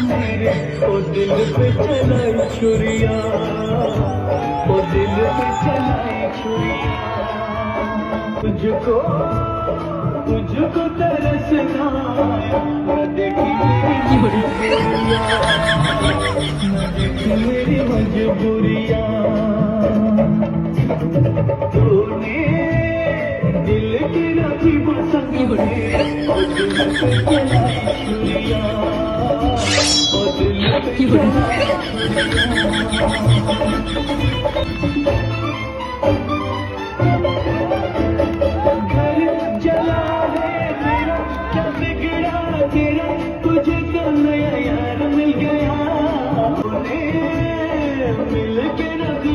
मेरे ओ दिल पे चलाई छुरिया, ओ दिल पे चलाई छुरिया। तुझको तुझको तरसना न देखी मेरी मजबूरियां, तूने दिल की रखी पसंद में और दिल पे चलाई छुरिया, और दिल पे चलाई घर जला है मेरा, क्या बिगड़ा तेरा, तुझे तो नया यार मिल गया, तूने मिल के रखी